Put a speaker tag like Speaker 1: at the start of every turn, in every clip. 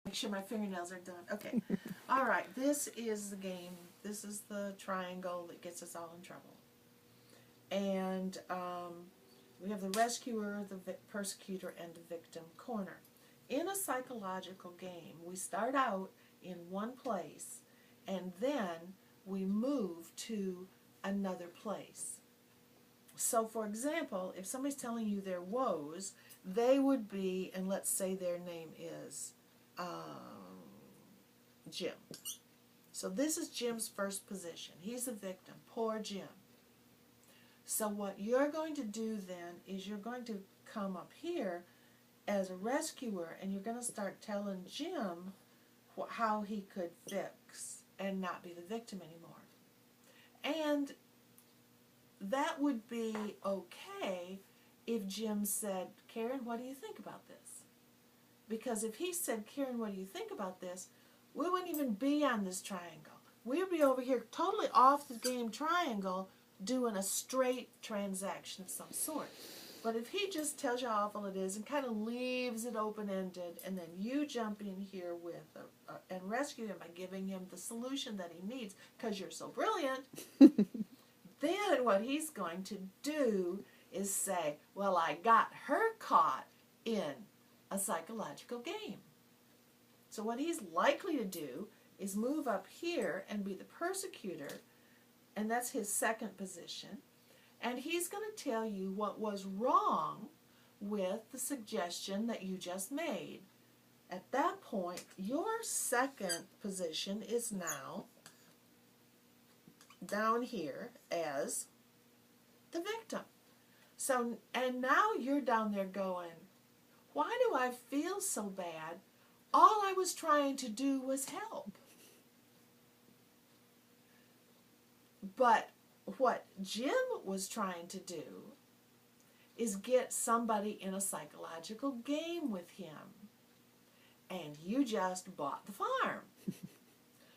Speaker 1: Make sure my fingernails are done. Okay. All right. This is the game. This is the triangle that gets us all in trouble. And we have the rescuer, the persecutor, and the victim corner. In a psychological game, we start out in one place and then we move to another place. So, for example, if somebody's telling you their woes, they would be, and let's say their name is Jim. So this is Jim's first position. He's the victim. Poor Jim. So what you're going to do then is you're going to come up here as a rescuer and you're going to start telling Jim how he could fix and not be the victim anymore. And that would be okay if Jim said, Karen, what do you think about this? Because if he said, Karen, what do you think about this, we wouldn't even be on this triangle. We'd be over here totally off the game triangle doing a straight transaction of some sort. But if he just tells you how awful it is and kind of leaves it open-ended, and then you jump in here with and rescue him by giving him the solution that he needs because you're so brilliant, then what he's going to do is say, well, I got her caught in a psychological game. So what he's likely to do is move up here and be the persecutor, and that's his second position. And he's going to tell you what was wrong with the suggestion that you just made. At that point, your second position is now down here as the victim. So, and now you're down there going, why do I feel so bad? All I was trying to do was help. But what Jim was trying to do is get somebody in a psychological game with him. And you just bought the farm.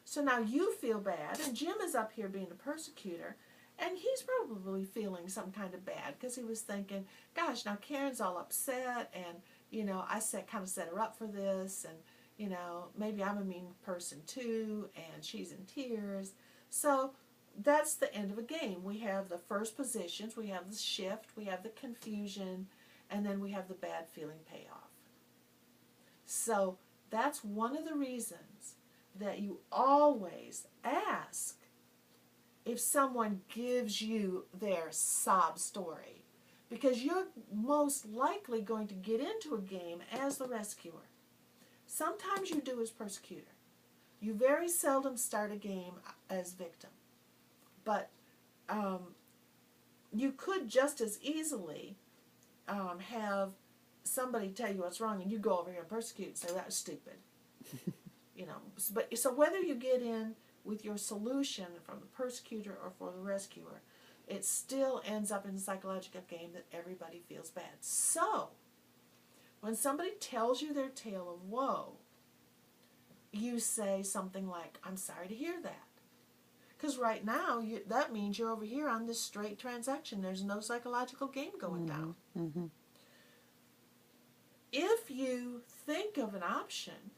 Speaker 1: So now you feel bad, and Jim is up here being a persecutor, and he's probably feeling some kind of bad because he was thinking, gosh, now Karen's all upset, and, you know, I kind of set her up for this, and, you know, maybe I'm a mean person too, and she's in tears. So that's the end of a game. We have the first positions, we have the shift, we have the confusion, and then we have the bad feeling payoff. So that's one of the reasons that you always ask if someone gives you their sob story, because you're most likely going to get into a game as the rescuer. Sometimes you do as persecutor. You very seldom start a game as victim. But you could just as easily have somebody tell you what's wrong and you go over here and persecute and say, that was stupid. You know, but so whether you get in with your solution from the persecutor or for the rescuer, it still ends up in a psychological game that everybody feels bad. So, when somebody tells you their tale of woe, you say something like, I'm sorry to hear that. Because right now, that means you're over here on this straight transaction. There's no psychological game going down.
Speaker 2: Mm-hmm.
Speaker 1: If you think of an option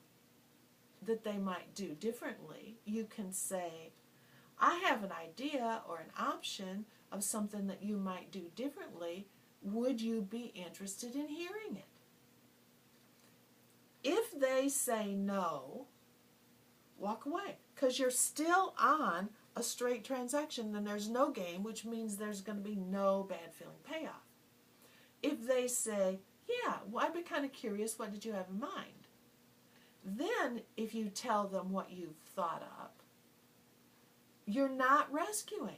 Speaker 1: that they might do differently, you can say, I have an idea or an option of something that you might do differently. Would you be interested in hearing it? If they say no, walk away, because you're still on a straight transaction and there's no game, which means there's going to be no bad feeling payoff. If they say, yeah, well, I'd be kind of curious, what did you have in mind? Then, if you tell them what you've thought up, you're not rescuing.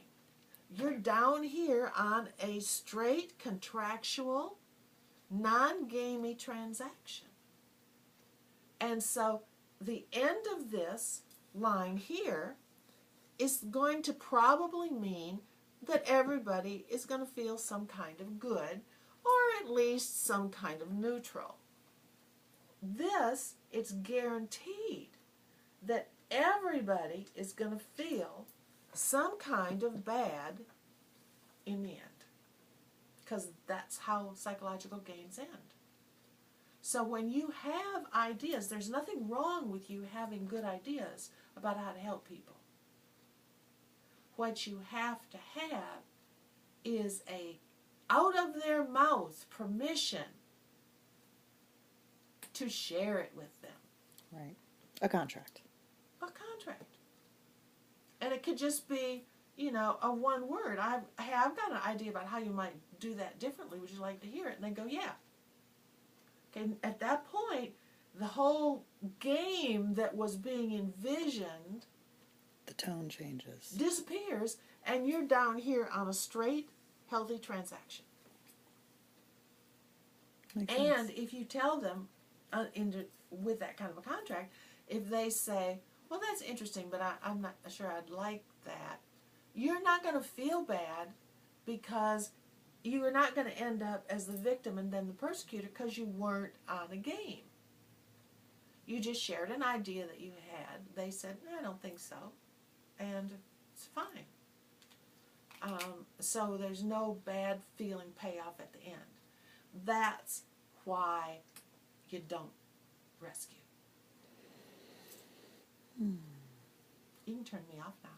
Speaker 1: You're down here on a straight, contractual, non-gamey transaction. And so, the end of this line here is going to probably mean that everybody is going to feel some kind of good, or at least some kind of neutral. This, it's guaranteed that everybody is going to feel some kind of bad in the end, because that's how psychological games end. So when you have ideas, there's nothing wrong with you having good ideas about how to help people. What you have to have is a out of their mouth permission to share it with them.
Speaker 2: Right. A contract.
Speaker 1: A contract. And it could just be, you know, a one word. Hey, I've got an idea about how you might do that differently. Would you like to hear it? And they go, yeah. Okay, at that point, the whole game that was being envisioned,
Speaker 2: the tone changes,
Speaker 1: disappears, and you're down here on a straight, healthy transaction.
Speaker 2: Makes
Speaker 1: And
Speaker 2: sense.
Speaker 1: if you tell them with that kind of a contract, if they say, well, that's interesting, but I'm not sure I'd like that, you're not going to feel bad because you are not going to end up as the victim and then the persecutor because you weren't on a game. You just shared an idea that you had. They said, no, I don't think so. And it's fine. So there's no bad feeling payoff at the end. That's why you don't rescue. You can turn me off now.